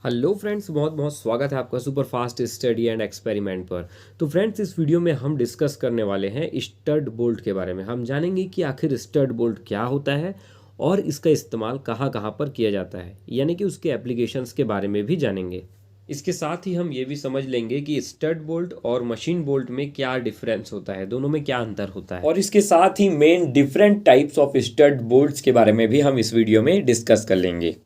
Hello friends, बहुत बहुत स्वागत है आपका super fast study and experiment पर। तो फ्रेंड्स, इस वीडियो में हम डिस्कस करने वाले हैं स्टड बोल्ट के बारे में। हम जानेंगे कि आखिर स्टड बोल्ट क्या होता है और इसका इस्तेमाल कहाँ कहाँ पर किया जाता है, यानी कि उसके एप्लीकेशंस के बारे में भी जानेंगे। इसके साथ ही हम ये भी समझ लेंगे कि स्टड बोल्ट और मशीन बोल्ट में क्या डिफरेंस होता है, दोनों में क्या अंतर होता है, और इसके साथ ही main different types of stud bolts के बारे में भी हम इस वीडियो में डिस्कस कर लेंगे।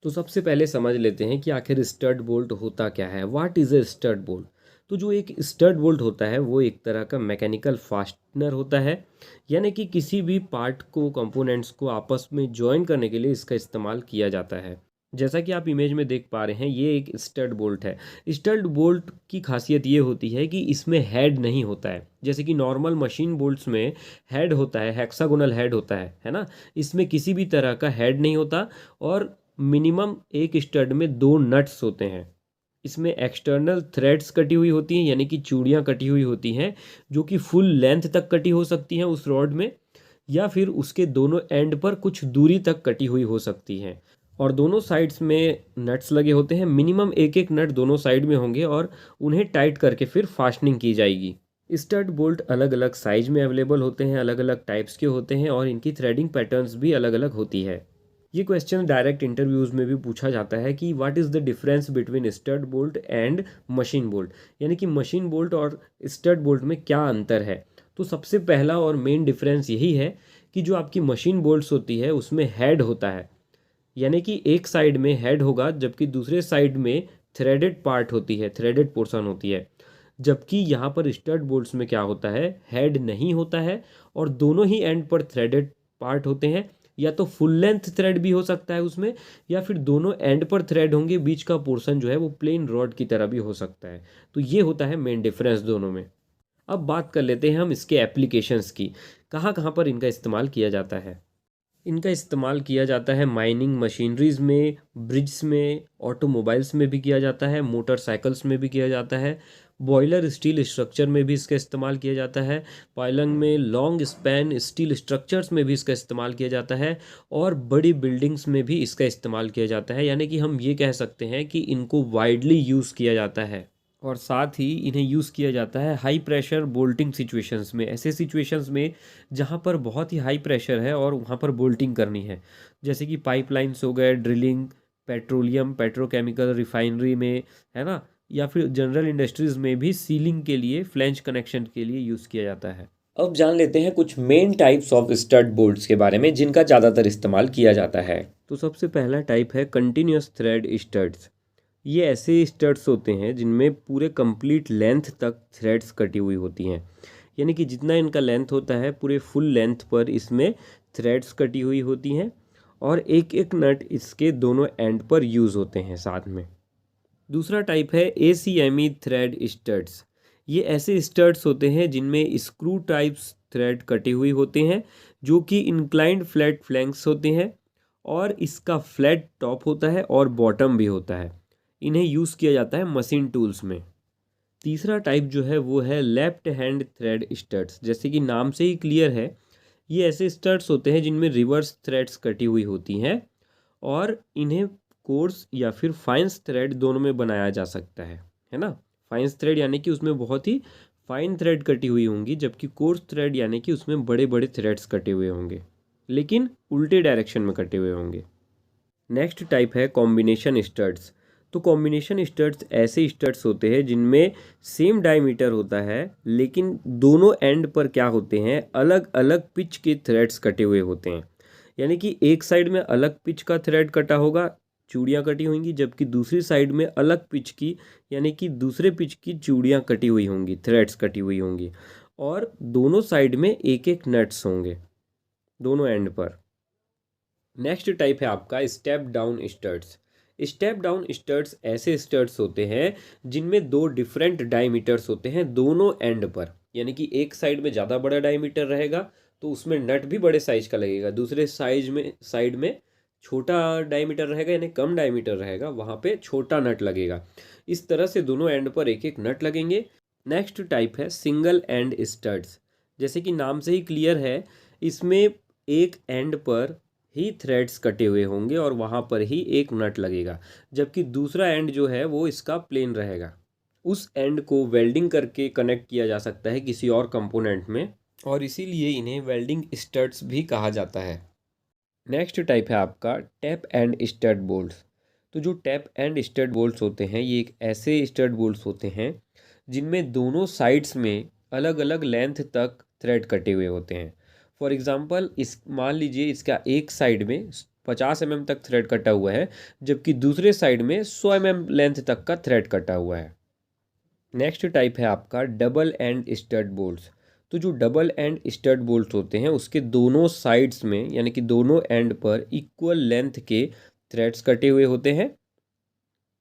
तो सबसे पहले समझ लेते हैं कि आखिर स्टड बोल्ट होता क्या है। What is a stud bolt? तो जो एक स्टड बोल्ट होता है वो एक तरह का मैकेनिकल फास्टनर होता है, यानी कि किसी भी पार्ट को, कंपोनेंट्स को आपस में जॉइन करने के लिए इसका इस्तेमाल किया जाता है। जैसा कि आप इमेज में देख पा रहे हैं, ये एक स्टड बोल्ट है। स्टड बोल्ट की खासियत ये होती है कि इसमें हेड नहीं होता है, जैसे कि नॉर्मल मशीन बोल्ट्स में हेड होता है, हेक्सागोनल हेड होता है ना। इसमें किसी भी तरह का हेड नहीं होता और मिनिमम एक स्टड में दो नट्स होते हैं। इसमें एक्सटर्नल थ्रेड्स कटी हुई होती हैं, यानी कि चूड़ियाँ कटी हुई होती हैं, जो कि फुल लेंथ तक कटी हो सकती हैं उस रॉड में, या फिर उसके दोनों एंड पर कुछ दूरी तक कटी हुई हो सकती हैं। और दोनों साइड्स में नट्स लगे होते हैं। मिनिमम एक एक नट दोनों साइड में होंगे और उन्हें टाइट करके फिर फास्टनिंग की जाएगी। स्टड बोल्ट अलग अलग साइज में अवेलेबल होते हैं, अलग अलग टाइप्स के होते हैं, और इनकी थ्रेडिंग पैटर्न्स भी अलग अलग होती है। ये क्वेश्चन डायरेक्ट इंटरव्यूज़ में भी पूछा जाता है कि what is the difference between stud bolt and machine bolt, यानी कि मशीन बोल्ट और स्टड बोल्ट में क्या अंतर है। तो सबसे पहला और मेन डिफरेंस यही है कि जो आपकी मशीन बोल्ट्स होती है उसमें हेड होता है, यानी कि एक साइड में हेड होगा जबकि दूसरे साइड में थ्रेडेड पार्ट होती है, थ्रेडेड पोर्शन होती है। जबकि यहाँ पर स्टड बोल्ट्स में क्या होता है, हेड नहीं होता है और दोनों ही एंड पर थ्रेडेड पार्ट होते हैं। या तो फुल लेंथ थ्रेड भी हो सकता है उसमें, या फिर दोनों एंड पर थ्रेड होंगे, बीच का पोर्शन जो है वो प्लेन रॉड की तरह भी हो सकता है। तो ये होता है मेन डिफरेंस दोनों में। अब बात कर लेते हैं हम इसके एप्लीकेशंस की, कहाँ कहाँ पर इनका इस्तेमाल किया जाता है। इनका इस्तेमाल किया जाता है माइनिंग मशीनरीज में, ब्रिड्स में, ऑटोमोबाइल्स में भी किया जाता है, मोटरसाइकिल्स में भी किया जाता है, बॉयलर स्टील स्ट्रक्चर में भी इसका इस्तेमाल किया जाता है, पाइलिंग में, लॉन्ग स्पैन स्टील स्ट्रक्चर्स में भी इसका इस्तेमाल किया जाता है, और बड़ी बिल्डिंग्स में भी इसका इस्तेमाल किया जाता है। यानी कि हम ये कह सकते हैं कि इनको वाइडली यूज़ किया जाता है। और साथ ही इन्हें यूज़ किया जाता है हाई प्रेशर बोल्टिंग सिचुएशंस में, ऐसे सिचुएशंस में जहाँ पर बहुत ही हाई प्रेशर है और वहाँ पर बोल्टिंग करनी है, जैसे कि पाइपलाइंस हो गए, ड्रिलिंग, पेट्रोलियम, पेट्रोकेमिकल रिफाइनरी में, है ना, या फिर जनरल इंडस्ट्रीज़ में भी सीलिंग के लिए, फ्लैंज कनेक्शन के लिए यूज़ किया जाता है। अब जान लेते हैं कुछ main types of stud bolts के बारे में जिनका ज़्यादातर इस्तेमाल किया जाता है। तो सबसे पहला टाइप है कंटिन्यूस थ्रेड स्टड्स। ये ऐसे स्टड्स होते हैं जिनमें पूरे कंप्लीट लेंथ तक थ्रेड्स कटी हुई होती हैं, यानी कि जितना इनका लेंथ होता है पूरे फुल लेंथ पर इसमें थ्रेड्स कटी हुई होती हैं, और एक एक नट इसके दोनों एंड पर यूज़ होते हैं साथ में। दूसरा टाइप है ACME थ्रेड स्टड्स। ये ऐसे स्टड्स होते हैं जिनमें स्क्रू टाइप्स थ्रेड कटी हुई होते हैं, जो कि इंक्लाइंड फ्लैट फ्लैंक्स होते हैं, और इसका फ्लैट टॉप होता है और बॉटम भी होता है। इन्हें यूज़ किया जाता है मशीन टूल्स में। तीसरा टाइप जो है वो है लेफ्ट हैंड थ्रेड स्टड्स। जैसे कि नाम से ही क्लियर है, ये ऐसे स्टड्स होते हैं जिनमें रिवर्स थ्रेड्स कटी हुई होती हैं, और इन्हें कोर्स या फिर फाइन्स थ्रेड दोनों में बनाया जा सकता है ना। फाइन्स थ्रेड यानी कि उसमें बहुत ही फाइन थ्रेड कटी हुई होंगी, जबकि कोर्स थ्रेड यानी कि उसमें बड़े बड़े थ्रेड्स कटे हुए होंगे, लेकिन उल्टे डायरेक्शन में कटे हुए होंगे। नेक्स्ट टाइप है कॉम्बिनेशन स्टड्स। तो कॉम्बिनेशन स्टड्स ऐसे स्टड्स होते हैं जिनमें सेम डायमीटर होता है, लेकिन दोनों एंड पर क्या होते हैं, अलग अलग पिच के थ्रेड्स कटे हुए होते हैं। यानी कि एक साइड में अलग पिच का थ्रेड कटा होगा, चूड़ियाँ कटी होंगी, जबकि दूसरी साइड में अलग पिच की, यानी कि दूसरे पिच की चूड़ियाँ कटी हुई होंगी, थ्रेड्स कटी हुई होंगी, और दोनों साइड में एक एक नट्स होंगे दोनों एंड पर। नेक्स्ट टाइप है आपका step down studs. Step down studs ऐसे स्टड्स होते हैं जिनमें दो डिफरेंट डायमीटर्स होते हैं दोनों एंड पर, यानी कि एक साइड में ज़्यादा बड़ा डायमीटर रहेगा तो उसमें नट भी बड़े साइज का लगेगा, दूसरे साइड में छोटा डायमीटर रहेगा, यानी कम डायमीटर रहेगा, वहाँ पे छोटा नट लगेगा। इस तरह से दोनों एंड पर एक एक नट लगेंगे। नेक्स्ट टाइप है सिंगल एंड स्टड्स। जैसे कि नाम से ही क्लियर है, इसमें एक एंड पर ही थ्रेड्स कटे हुए होंगे और वहाँ पर ही एक नट लगेगा, जबकि दूसरा एंड जो है वो इसका प्लेन रहेगा। उस एंड को वेल्डिंग करके कनेक्ट किया जा सकता है किसी और कंपोनेंट में, और इसीलिए इन्हें वेल्डिंग स्टड्स भी कहा जाता है। नेक्स्ट टाइप है आपका टैप एंड स्टड बोल्ट्स। तो जो टैप एंड स्टड बोल्ट्स होते हैं ये एक ऐसे स्टड बोल्ट्स होते हैं जिनमें दोनों साइड्स में अलग अलग लेंथ तक थ्रेड कटे हुए होते हैं। फॉर एग्जांपल इस मान लीजिए इसका एक साइड में 50 mm तक थ्रेड कटा हुआ है, जबकि दूसरे साइड में 100 mm लेंथ तक का थ्रेड कटा हुआ है। नेक्स्ट टाइप है आपका डबल एंड स्टड बोल्ट्स। तो जो डबल एंड स्टड बोल्ट्स होते हैं उसके दोनों साइड्स में यानी कि दोनों एंड पर इक्वल लेंथ के थ्रेड्स कटे हुए होते हैं,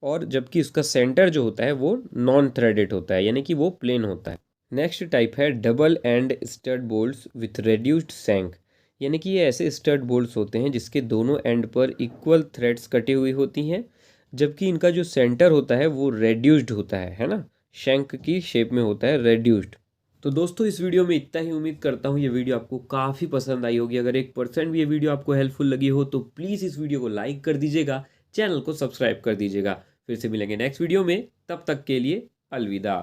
और जबकि उसका सेंटर जो होता है वो नॉन थ्रेडेड होता है यानी कि वो प्लेन होता है। नेक्स्ट टाइप है double end stud bolts with reduced shank. यानी कि ये ऐसे स्टड बोल्ट्स होते हैं जिसके दोनों एंड पर इक्वल थ्रेड्स कटी हुई होती हैं, जबकि इनका जो सेंटर होता है वो रेड्यूस्ड होता है ना, शंख की शेप में होता है, रेड्यूस्ड। तो दोस्तों इस वीडियो में इतना ही। उम्मीद करता हूँ ये वीडियो आपको काफ़ी पसंद आई होगी। अगर 1% भी ये वीडियो आपको हेल्पफुल लगी हो तो प्लीज़ इस वीडियो को लाइक कर दीजिएगा, चैनल को सब्सक्राइब कर दीजिएगा। फिर से मिलेंगे नेक्स्ट वीडियो में, तब तक के लिए अलविदा।